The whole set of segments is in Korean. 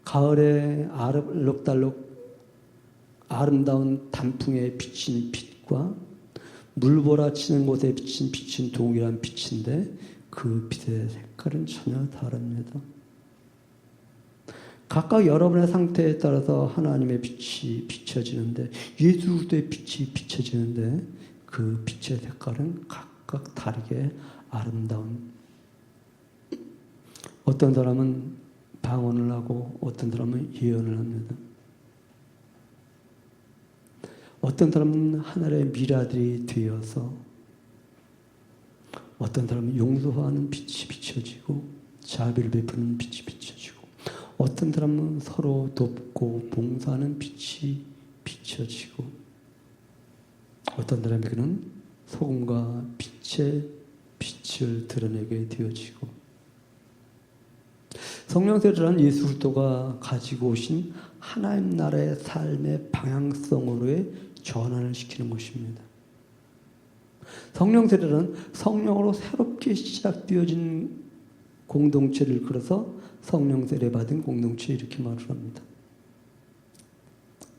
가을에 알록달록 아름다운 단풍에 비친 빛과 물보라치는 곳에 비친 빛은 동일한 빛인데 그 빛의 색깔은 전혀 다릅니다. 각각 여러분의 상태에 따라서 하나님의 빛이 비춰지는데, 예수 그리스도의 빛이 비춰지는데 그 빛의 색깔은 각각 다르게 아름다운, 어떤 사람은 방언을 하고 어떤 사람은 예언을 합니다. 어떤 사람은 하늘의 미라들이 되어서, 어떤 사람은 용서하는 빛이 비춰지고 자비를 베푸는 빛이 비춰지고, 어떤 사람은 서로 돕고 봉사하는 빛이 비춰지고, 어떤 사람에게는 소금과 빛의 빛을 드러내게 되어지고, 성령 세례란 예수 그리스도가 가지고 오신 하나님 나라의 삶의 방향성으로의 전환을 시키는 것입니다. 성령 세례는 성령으로 새롭게 시작되어진 공동체를 끌어서 성령 세례 받은 공동체, 이렇게 말을 합니다.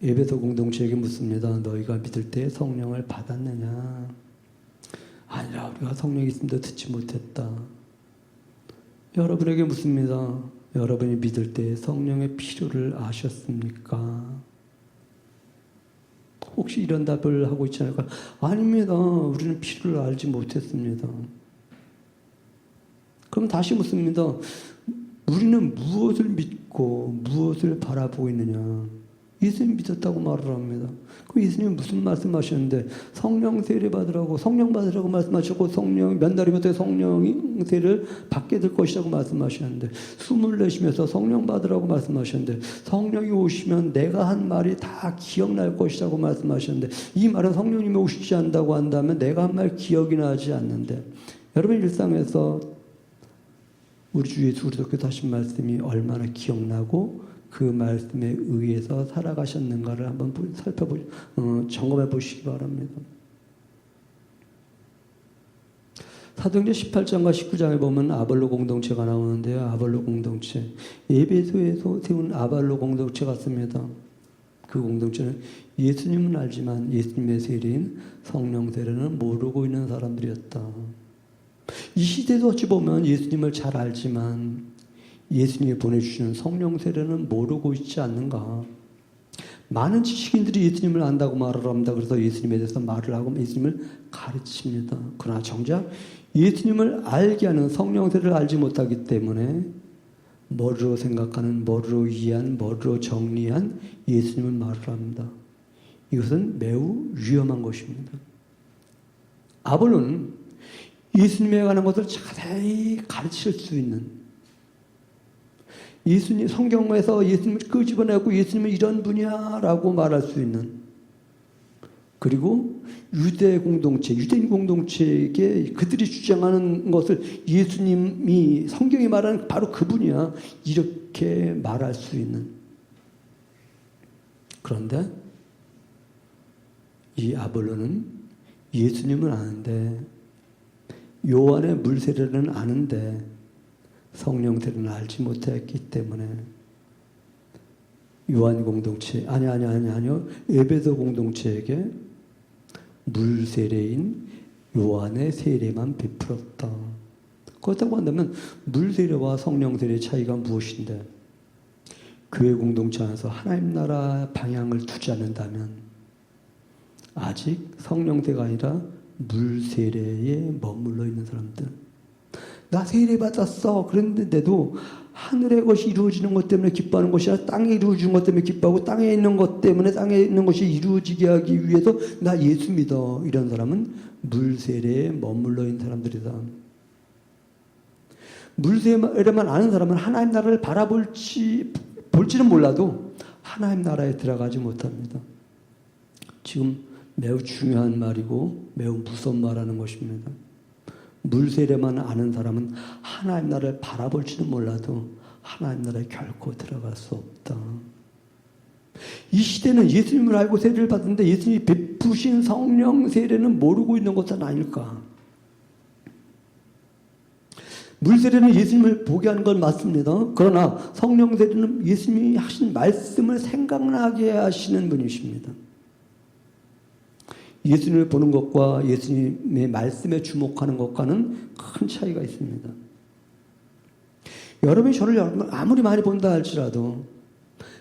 에베소 공동체에게 묻습니다. 너희가 믿을 때 성령을 받았느냐? 아니라 우리가 성령이 있음도 듣지 못했다. 여러분에게 묻습니다. 여러분이 믿을 때 성령의 필요를 아셨습니까? 혹시 이런 답을 하고 있지 않을까? 아닙니다. 우리는 필요를 알지 못했습니다. 그럼 다시 묻습니다. 우리는 무엇을 믿고 무엇을 바라보고 있느냐? 예수님 믿었다고 말을 합니다. 그럼 예수님은 무슨 말씀하셨는데, 성령 세례 받으라고, 성령 받으라고 말씀하셨고, 성령 몇 날이면 성령 세례를 받게 될 것이라고 말씀하셨는데, 숨을 내쉬면서 성령 받으라고 말씀하셨는데, 성령이 오시면 내가 한 말이 다 기억날 것이라고 말씀하셨는데, 이 말은 성령님이 오시지 않는다고 한다면 내가 한 말 기억이 나지 않는데, 여러분 일상에서 우리 주 예수 그리스도께서 하신 말씀이 얼마나 기억나고 그 말씀에 의해서 살아가셨는가를 한번 점검해 보시기 바랍니다. 사도행전 18장과 19장에 보면 아볼로 공동체가 나오는데요. 아볼로 공동체, 에베소에서 세운 아볼로 공동체 같습니다. 그 공동체는 예수님은 알지만 예수님의 세례인 성령 세례는 모르고 있는 사람들이었다. 이 시대도 어찌 보면 예수님을 잘 알지만 예수님이 보내주시는 성령 세례는 모르고 있지 않는가. 많은 지식인들이 예수님을 안다고 말을 합니다. 그래서 예수님에 대해서 말을 하고 예수님을 가르칩니다. 그러나 정작 예수님을 알게 하는 성령 세례를 알지 못하기 때문에 머리로 생각하는, 머리로 이해한, 머리로 정리한 예수님을 말을 합니다. 이것은 매우 위험한 것입니다. 아볼로는 예수님에 관한 것을 자세히 가르칠 수 있는, 예수님, 성경에서 예수님을 끄집어내고 예수님은 이런 분이야라고 말할 수 있는, 그리고 유대 공동체, 유대인 공동체에게 그들이 주장하는 것을 예수님이, 성경이 말하는 바로 그분이야, 이렇게 말할 수 있는. 그런데 이 아볼로는 예수님은 아는데, 요한의 물세례는 아는데 성령 세례는 알지 못했기 때문에 요한 공동체, 아니요, 에베소 공동체에게 물세례인 요한의 세례만 베풀었다. 그렇다고 한다면 물세례와 성령 세례의 차이가 무엇인데, 교회 공동체 안에서 하나님 나라 방향을 두지 않는다면 아직 성령 세례가 아니라 물세례에 머물러 있는 사람들, 나 세례 받았어 그랬는데도 하늘의 것이 이루어지는 것 때문에 기뻐하는 것이 아니라 땅에 이루어지는 것 때문에 기뻐하고, 땅에 있는 것 때문에 땅에 있는 것이 이루어지게 하기 위해서 나 예수 믿어, 이런 사람은 물세례에 머물러 있는 사람들이다. 물세례만 아는 사람은 하나님 나라를 볼지는 몰라도 하나님 나라에 들어가지 못합니다. 지금 매우 중요한 말이고 매우 무서운 말하는 것입니다. 물세례만 아는 사람은 하나님 나라를 바라볼지는 몰라도 하나님 나라에 결코 들어갈 수 없다. 이 시대는 예수님을 알고 세례를 받는데 예수님이 베푸신 성령 세례는 모르고 있는 것은 아닐까. 물세례는 예수님을 보게 하는 건 맞습니다. 그러나 성령 세례는 예수님이 하신 말씀을 생각나게 하시는 분이십니다. 예수님을 보는 것과 예수님의 말씀에 주목하는 것과는 큰 차이가 있습니다. 여러분이 저를 아무리 많이 본다 할지라도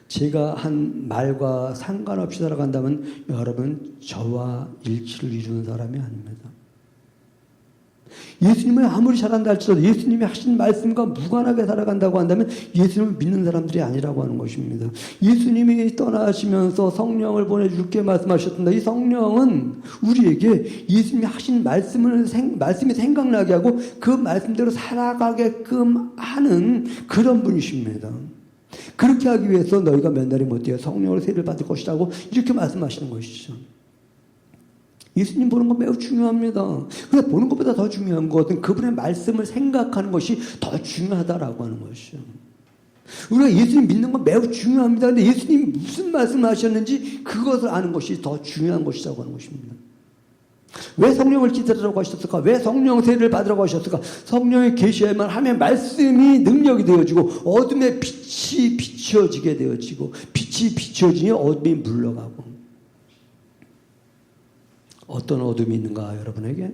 제가 한 말과 상관없이 살아간다면 여러분 저와 일치를 이루는 사람이 아닙니다. 예수님을 아무리 잘한다 할지라도 예수님이 하신 말씀과 무관하게 살아간다고 한다면 예수님을 믿는 사람들이 아니라고 하는 것입니다. 예수님이 떠나시면서 성령을 보내줄게 말씀하셨습니다. 이 성령은 우리에게 예수님이 하신 말씀이 생각나게 하고 그 말씀대로 살아가게끔 하는 그런 분이십니다. 그렇게 하기 위해서 너희가 몇 날이 못되어 성령으로 세례를 받을 것이라고 이렇게 말씀하시는 것이죠. 예수님 보는 건 매우 중요합니다. 그런데 보는 것보다 더 중요한 것은 그분의 말씀을 생각하는 것이 더 중요하다라고 하는 것이죠. 우리가 예수님 믿는 건 매우 중요합니다. 그런데 예수님이 무슨 말씀을 하셨는지 그것을 아는 것이 더 중요한 것이라고 하는 것입니다. 왜 성령을 기다리라고 하셨을까? 왜 성령 세례를 받으라고 하셨을까? 성령의 계시에만 하면 말씀이 능력이 되어지고 어둠의 빛이 비춰지게 되어지고 빛이 비춰지니 어둠이 물러가고. 어떤 어둠이 있는가 여러분에게?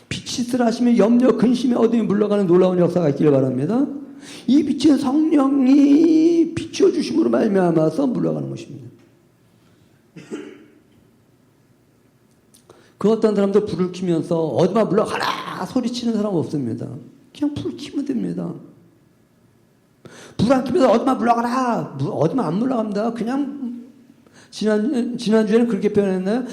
빛이 있으라시면 염려 근심의 어둠이 물러가는 놀라운 역사가 있기를 바랍니다. 이 빛은 성령이 비춰주심으로 말미암아서 물러가는 것입니다. 그 어떤 사람들 불을 켜면서 어둠아 물러가라 소리치는 사람 없습니다. 그냥 불 켜면 됩니다. 불 안 켜면서 어둠아 물러가라. 어둠아 안 물러갑니다. 그냥 지난주에는 그렇게 표현했나요?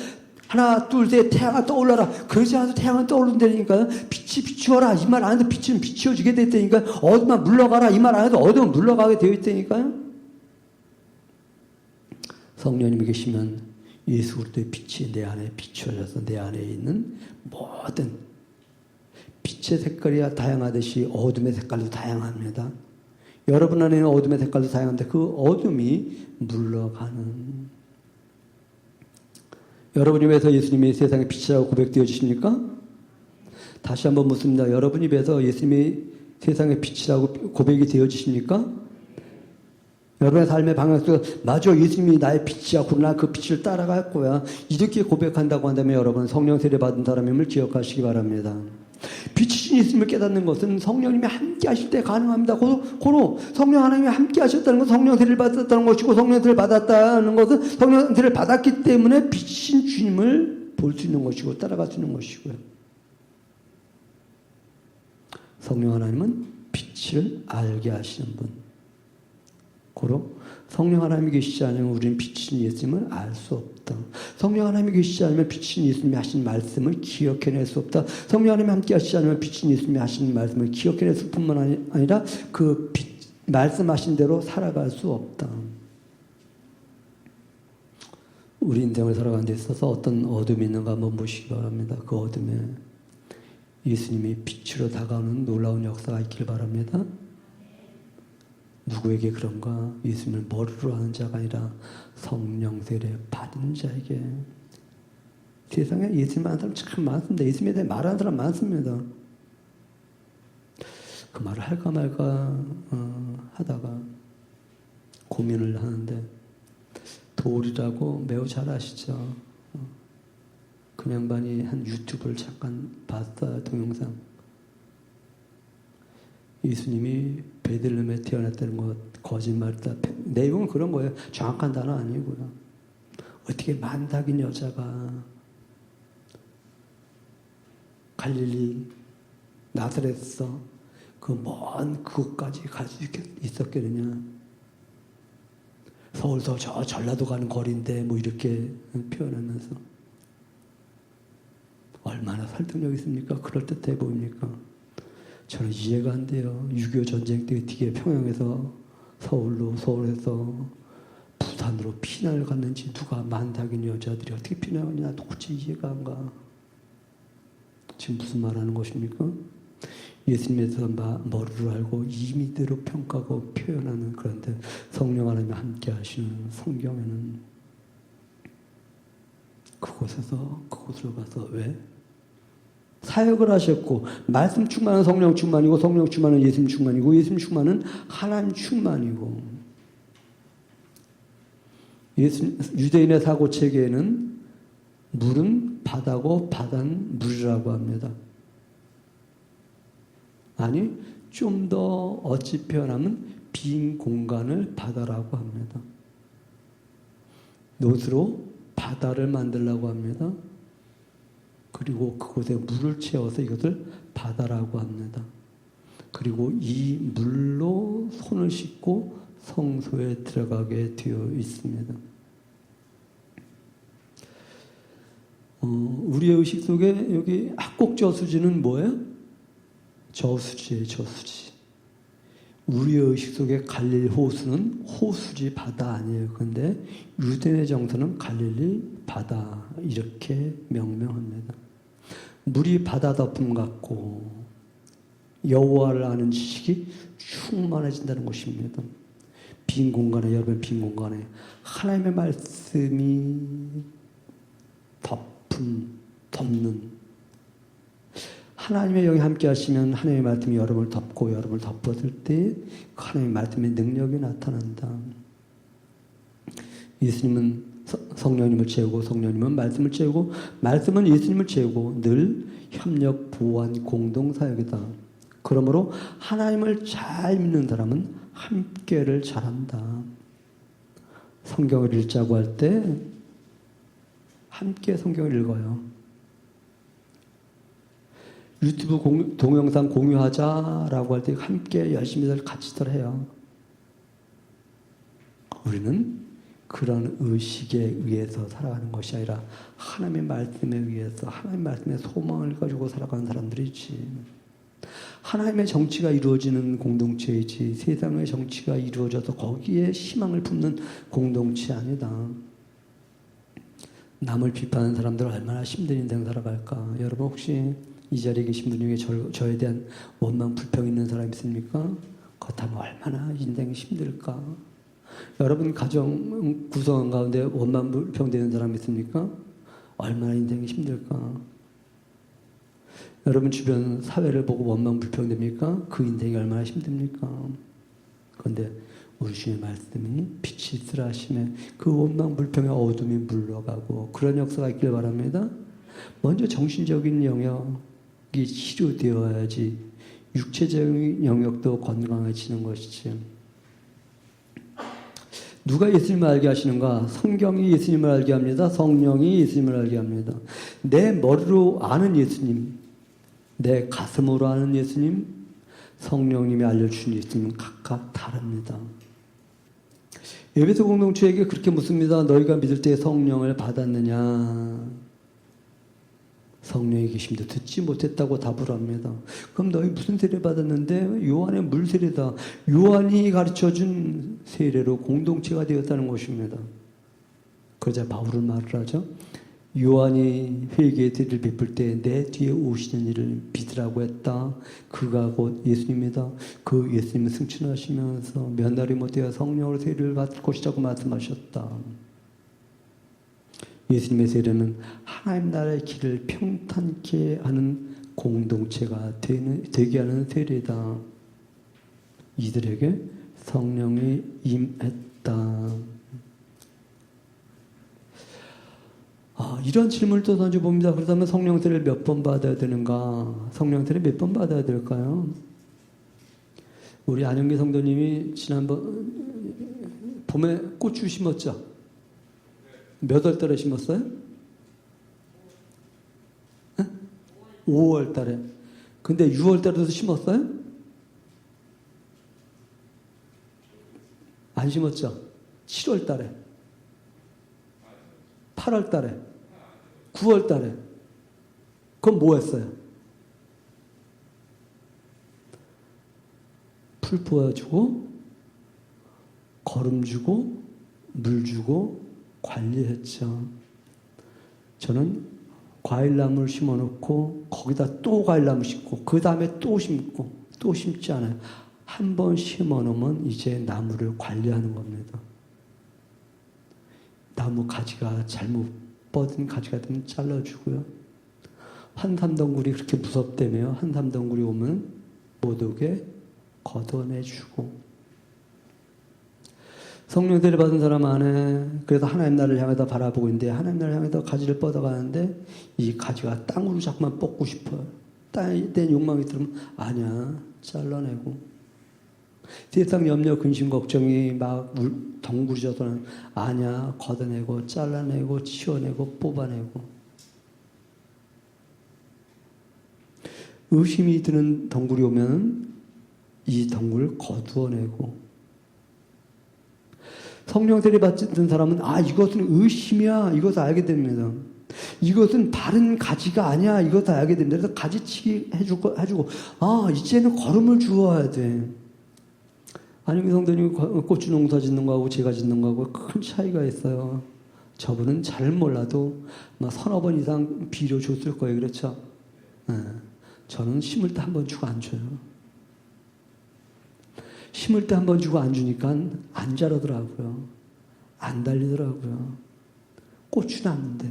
하나 둘 셋 태양아 떠올라라. 그러지 않아도 태양은 떠오른다니까요. 빛이 비추어라. 이 말 안 해도 빛은 비추어지게 됐다니까요. 어둠아 물러가라. 이 말 안 해도 어둠은 물러가게 되어 있다니까요. 성령님이 계시면 예수 그리스도의 빛이 내 안에 비추어져서 내 안에 있는 모든 빛의 색깔이 다양하듯이 어둠의 색깔도 다양합니다. 여러분 안에는 어둠의 색깔도 다양한데 그 어둠이 물러가는. 여러분 입에서 예수님이 세상의 빛이라고 고백되어지십니까? 다시 한번 묻습니다. 여러분 입에서 예수님이 세상의 빛이라고 고백이 되어지십니까? 여러분의 삶의 방향 속에서 맞아 예수님이 나의 빛이야. 그러나 그 빛을 따라갈 거야. 이렇게 고백한다고 한다면 여러분 성령 세례 받은 사람임을 기억하시기 바랍니다. 빛이신 예수님을 깨닫는 것은 성령님이 함께 하실 때 가능합니다. 고로 성령 하나님이 함께 하셨다는 것은 성령 세례를 받았다는 것이고 성령 세례를 받았다는 것은 성령 세례를 받았기 때문에 빛이신 주님을 볼 수 있는 것이고 따라갈 수 있는 것이고요. 성령 하나님은 빛을 알게 하시는 분. 고로 성령 하나님이 계시지 않으면 우리는 빛이신 예수님을 알 수 없다. 성령 하나님이 계시지 않으면 빛이신 예수님이 하신 말씀을 기억해낼 수 없다. 성령 하나님이 함께 하시지 않으면 빛이신 예수님이 하신 말씀을 기억해낼 뿐만 아니라 그 말씀하신 대로 살아갈 수 없다. 우리 인생을 살아가는 데 있어서 어떤 어둠이 있는가 한번 보시기 바랍니다. 그 어둠에 예수님이 빛으로 다가오는 놀라운 역사가 있길 바랍니다. 누구에게 그런가? 예수님을 머리로 아는 자가 아니라 성령 세례 받은 자에게. 세상에 예수님 아는 사람 참 많습니다. 예수님에 대해 말하는 사람 많습니다. 그 말을 할까 말까 하다가 고민을 하는데 도울이라고 매우 잘 아시죠? 그 양반이 한 유튜브를 잠깐 봤어요. 동영상. 예수님이 베들레헴에 태어났다는 것 거짓말이다. 내용은 그런 거예요. 정확한 단어 아니고요. 어떻게 만삭인 여자가 갈릴리 나사렛에서 그 먼 그곳까지 갈 수 있었겠느냐. 서울서 저 전라도 가는 거리인데 뭐 이렇게 표현하면서 얼마나 설득력 있습니까? 그럴듯해 보입니까? 저는 이해가 안 돼요. 6.25 전쟁 때 어떻게 평양에서 서울에서 부산으로 피난을 갔는지 누가 만삭인 여자들이 어떻게 피난을 갔냐 도대체 이해가 안 가. 지금 무슨 말하는 것입니까? 예수님에서 머리를 알고 임의대로 평가하고 표현하는 그런데 성령 하나님이 함께 하시는 성경에는 그곳으로 가서 왜? 사역을 하셨고 말씀 충만은 성령 충만이고 성령 충만은 예수님 충만이고 예수님 충만은 하나님 충만이고 유대인의 사고체계에는 물은 바다고 바다는 물이라고 합니다. 아니 좀 더 어찌 표현하면 빈 공간을 바다라고 합니다. 노스로 바다를 만들려고 합니다. 그리고 그곳에 물을 채워서 이것을 바다라고 합니다. 그리고 이 물로 손을 씻고 성소에 들어가게 되어 있습니다. 우리의 의식 속에 여기 합곡저수지는 뭐예요? 저수지예요, 저수지. 우리의 의식 속에 갈릴리 호수는 호수지 바다 아니에요. 그런데 유대인의 정서는 갈릴리 바다 이렇게 명명합니다. 물이 바다 덮음 같고 여호와를 아는 지식이 충만해진다는 것입니다. 빈 공간에 여러분 빈 공간에 하나님의 말씀이 덮는 하나님의 영이 함께 하시면 하나님의 말씀이 여러분을 덮고 여러분을 덮었을 때 하나님의 말씀의 능력이 나타난다. 예수님은 성령님을 채우고 성령님은 말씀을 채우고 말씀은 예수님을 채우고 늘 협력, 보완, 공동사역이다. 그러므로 하나님을 잘 믿는 사람은 함께를 잘한다. 성경을 읽자고 할 때 함께 성경을 읽어요. 유튜브 동영상 공유하자라고 할 때 함께 열심히들 같이들 해요. 우리는 그런 의식에 의해서 살아가는 것이 아니라 하나님의 말씀에 의해서 하나님의 말씀의 소망을 가지고 살아가는 사람들이지. 하나님의 정치가 이루어지는 공동체이지 세상의 정치가 이루어져서 거기에 희망을 품는 공동체 아니다. 남을 비판하는 사람들 얼마나 힘든 인생 살아갈까. 여러분 혹시 이 자리에 계신 분 중에 저에 대한 원망 불평 있는 사람 있습니까? 그렇다면 얼마나 인생이 힘들까. 여러분 가정 구성원 가운데 원망 불평 되는 사람 있습니까? 얼마나 인생이 힘들까. 여러분 주변 사회를 보고 원망 불평 됩니까? 그 인생이 얼마나 힘듭니까? 그런데 우리 주의 말씀이 빛이 있으라 하시며 그 원망 불평의 어둠이 물러가고 그런 역사가 있길 바랍니다. 먼저 정신적인 영역이 치료되어야지 육체적인 영역도 건강해지는 것이지. 누가 예수님을 알게 하시는가? 성경이 예수님을 알게 합니다. 성령이 예수님을 알게 합니다. 내 머리로 아는 예수님, 내 가슴으로 아는 예수님, 성령님이 알려주신 예수님은 각각 다릅니다. 에베소 공동체에게 그렇게 묻습니다. 너희가 믿을 때 성령을 받았느냐? 성령이 계심도 듣지 못했다고 답을 합니다. 그럼 너희 무슨 세례 받았는데? 요한의 물 세례다. 요한이 가르쳐준 세례로 공동체가 되었다는 것입니다. 그러자 바울은 말을 하죠. 요한이 회개의 세례를 베풀 때 내 뒤에 오시는 이를 믿으라고 했다. 그가 곧 예수님이다. 그 예수님은 승천하시면서 몇 날이 못되어 성령으로 세례를 받을 것이라고 말씀하셨다. 예수님의 세례는 하나님 나라의 길을 평탄케 하는 공동체가 되게 하는 세례다. 이들에게 성령이 임했다. 이런 질문을 또 던져봅니다. 그렇다면 성령 세례를 몇 번 받아야 되는가? 성령 세례 몇 번 받아야 될까요? 우리 안영기 성도님이 지난번 봄에 고추 심었죠? 몇 월 달에 심었어요? 5월 달에. 근데 6월 달에도 심었어요? 안 심었죠? 7월 달에. 8월 달에. 9월 달에. 그럼 뭐 했어요? 풀 부어주고, 거름 주고, 물 주고, 관리했죠. 저는 과일나무를 심어놓고 거기다 또 과일나무 심고 그 다음에 또 심고 또 심지 않아요. 한 번 심어놓으면 이제 나무를 관리하는 겁니다. 나무 가지가 잘못 뻗은 가지가 되면 잘라주고요. 한삼덩굴이 그렇게 무섭다며요. 한삼덩굴이 오면 못 오게 걷어내주고. 성령 세례 받은 사람 안에 그래서 하나님 나라를 향해서 바라보고 있는데 하나님 나라를 향해서 가지를 뻗어가는데 이 가지가 땅으로 자꾸만 뻗고 싶어요. 땅에 대한 욕망이 들으면 아니야, 잘라내고. 세상 염려, 근심, 걱정이 막 덩굴져서는 아니야, 걷어내고 잘라내고 치워내고 뽑아내고. 의심이 드는 덩굴이 오면 이 덩굴을 거두어내고. 성령 세례 받은 사람은 이것은 의심이야, 이것을 알게 됩니다. 이것은 바른 가지가 아니야, 이것을 알게 됩니다. 그래서 가지치기 해주고 이제는 걸음을 주어야 돼. 아니, 성도님 고추 농사 짓는 거하고 제가 짓는 거하고 큰 차이가 있어요. 저분은 잘 몰라도 막 서너 번 이상 비료 줬을 거예요. 그렇죠? 네. 저는 심을 때 한 번 주고 안 줘요. 심을 때 한 번 주고 안 주니까 안 자라더라고요. 안 달리더라고요. 꽃이 났는데.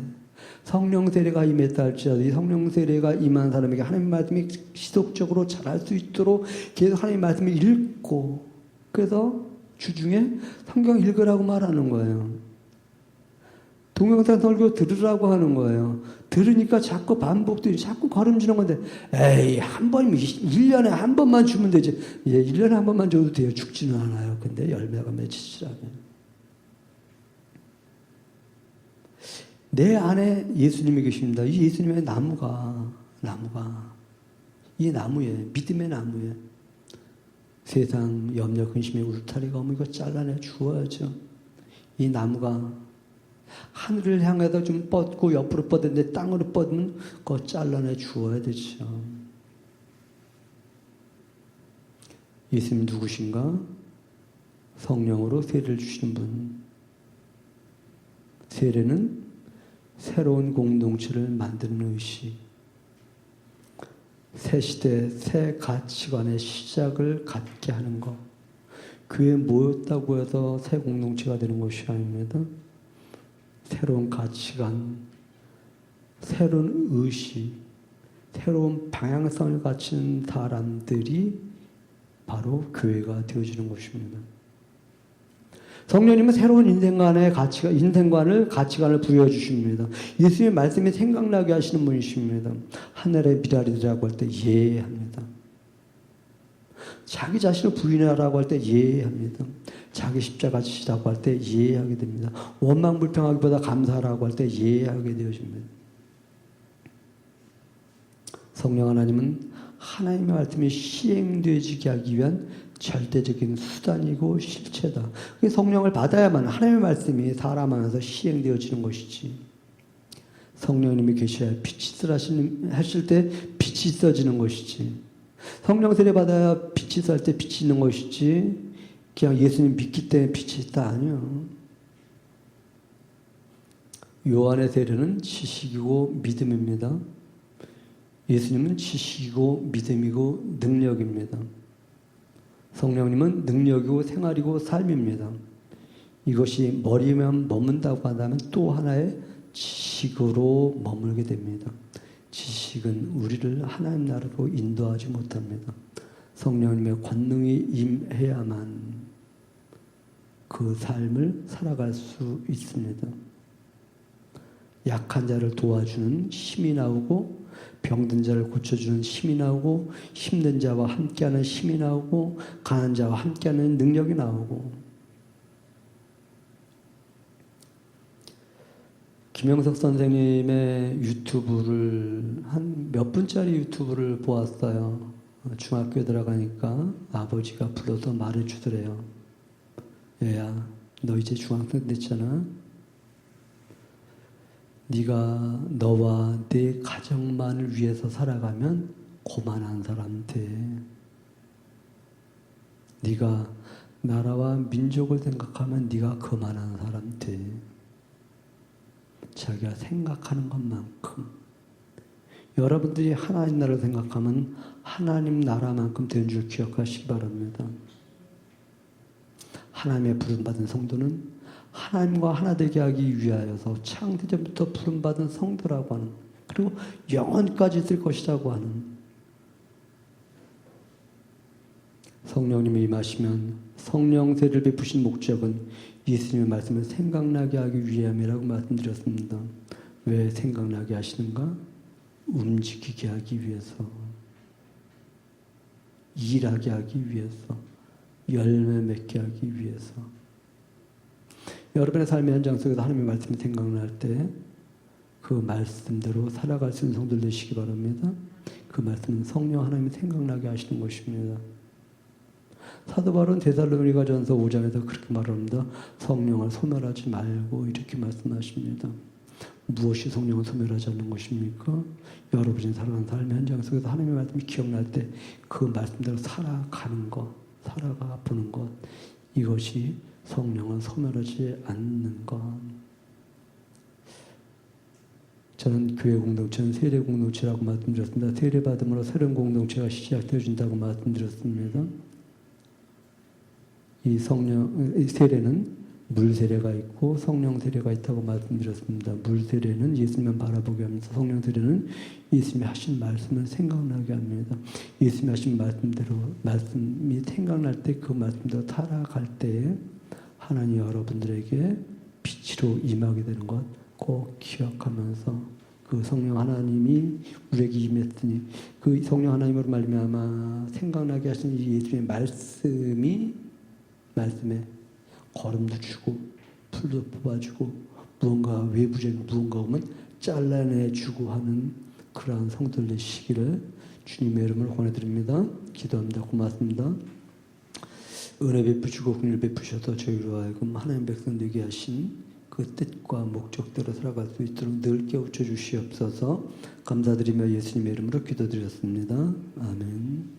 성령 세례가 임했다 할지라도 이 성령 세례가 임한 사람에게 하나님 말씀이 지속적으로 자랄 수 있도록 계속 하나님 말씀을 읽고, 그래서 주중에 성경 읽으라고 말하는 거예요. 동영상 설교 들으라고 하는 거예요. 들으니까 자꾸 반복되지, 자꾸 걸음지는 건데, 에이, 한 번이면 1년에 한 번만 주면 되지. 예, 1년에 한 번만 줘도 돼요. 죽지는 않아요. 근데 열매가 맺히지라면. 내 안에 예수님이 계십니다. 이 예수님의 나무가, 이 나무에, 믿음의 나무에 세상 염려, 근심의 울타리가 오면 이거 잘라내 주어야죠. 이 나무가 하늘을 향해서 좀 뻗고 옆으로 뻗는데 땅으로 뻗으면 그거 잘라내 주어야 되죠. 예수님 누구신가? 성령으로 세례를 주시는 분. 세례는 새로운 공동체를 만드는 의식. 새 시대, 새 가치관의 시작을 갖게 하는 것. 그에 모였다고 해서 새 공동체가 되는 것이 아닙니다. 새로운 가치관, 새로운 의식, 새로운 방향성을 갖춘 사람들이 바로 교회가 되어지는 것입니다. 성령님은 새로운 인생관을 가치관을 부여해 주십니다. 예수님의 말씀이 생각나게 하시는 분이십니다. 하늘의 미랄이라고 할 때 예 합니다. 자기 자신을 부인하라고 할 때 예 합니다. 자기 십자가 지시라고 할 때 예 하게 됩니다. 원망불평하기보다 감사하라고 할 때 예 하게 되어집니다. 성령 하나님은 하나님의 말씀이 시행되어지게 하기 위한 절대적인 수단이고 실체다. 성령을 받아야만 하나님의 말씀이 사람 안에서 시행되어지는 것이지. 성령님이 계셔야 빛이 하실 때 빛이 있어지는 것이지. 성령 세례 받아야 빛이 있을 때 빛이 있는 것이지. 그냥 예수님 믿기 때문에 빛이 있다 아니요. 요한의 세례는 지식이고 믿음입니다. 예수님은 지식이고 믿음이고 능력입니다. 성령님은 능력이고 생활이고 삶입니다. 이것이 머리만 머문다고 한다면 또 하나의 지식으로 머물게 됩니다. 지식은 우리를 하나님 나라로 인도하지 못합니다. 성령님의 권능이 임해야만 그 삶을 살아갈 수 있습니다. 약한 자를 도와주는 힘이 나오고, 병든 자를 고쳐주는 힘이 나오고, 힘든 자와 함께하는 힘이 나오고, 강한 자와 함께하는 능력이 나오고. 김영석 선생님의 유튜브를 한 몇 분짜리 유튜브를 보았어요. 중학교에 들어가니까 아버지가 불러서 말해주더래요. 얘야, 너 이제 중학생 됐잖아. 네가 너와 네 가정만을 위해서 살아가면 고만한 사람 돼. 네가 나라와 민족을 생각하면 네가 그만한 사람 돼. 자기가 생각하는 것만큼. 여러분들이 하나님 나라를 생각하면 하나님 나라만큼 된 줄 기억하시기 바랍니다. 하나님의 부름받은 성도는 하나님과 하나 되게 하기 위하여서 창세전부터 부름받은 성도라고 하는, 그리고 영원까지 있을 것이라고 하는 성령님이 임하시면 성령 세를 베푸신 목적은 예수님의 말씀을 생각나게 하기 위함이라고 말씀드렸습니다. 왜 생각나게 하시는가? 움직이게 하기 위해서, 일하게 하기 위해서, 열매 맺게 하기 위해서. 여러분의 삶의 현장 속에서 하나님의 말씀이 생각날 때 그 말씀대로 살아갈 수 있는 성도들 되시기 바랍니다. 그 말씀은 성령 하나님이 생각나게 하시는 것입니다. 사도 바울은 데살로니가 전서 5장에서 그렇게 말합니다. 성령을 소멸하지 말고 이렇게 말씀하십니다. 무엇이 성령을 소멸하지 않는 것입니까? 여러분이 살아가는 삶의 현장 속에서 하나님의 말씀이 기억날 때 그 말씀대로 살아가는 것, 살아가 보는 것, 이것이 성령을 소멸하지 않는 것. 저는 교회 공동체는 세례 공동체라고 말씀드렸습니다. 세례 받음으로 새로운 공동체가 시작되어진다고 말씀드렸습니다. 이 세례는 물 세례가 있고 성령 세례가 있다고 말씀드렸습니다. 물 세례는 예수님만 바라보게 합니다. 성령 세례는 예수님이 하신 말씀을 생각나게 합니다. 예수님이 하신 말씀대로 말씀이 생각날 때 그 말씀대로 살아갈 때에 하나님 여러분들에게 빛으로 임하게 되는 것 꼭 기억하면서 그 성령 하나님이 우리에게 임했으니 그 성령 하나님으로 말미암아 생각나게 하신 예수님의 말씀에 거름도 주고 풀도 뽑아주고 무언가 외부적인 무언가 오면 잘라내주고 하는 그러한 성도들 되시기를 주님의 이름으로 권해드립니다. 기도합니다. 고맙습니다. 은혜 베푸시고 긍휼 베푸셔서 저희로 하여금 하나님 백성 되게 하신 그 뜻과 목적대로 살아갈 수 있도록 늘 깨우쳐 주시옵소서. 감사드리며 예수님의 이름으로 기도드렸습니다. 아멘.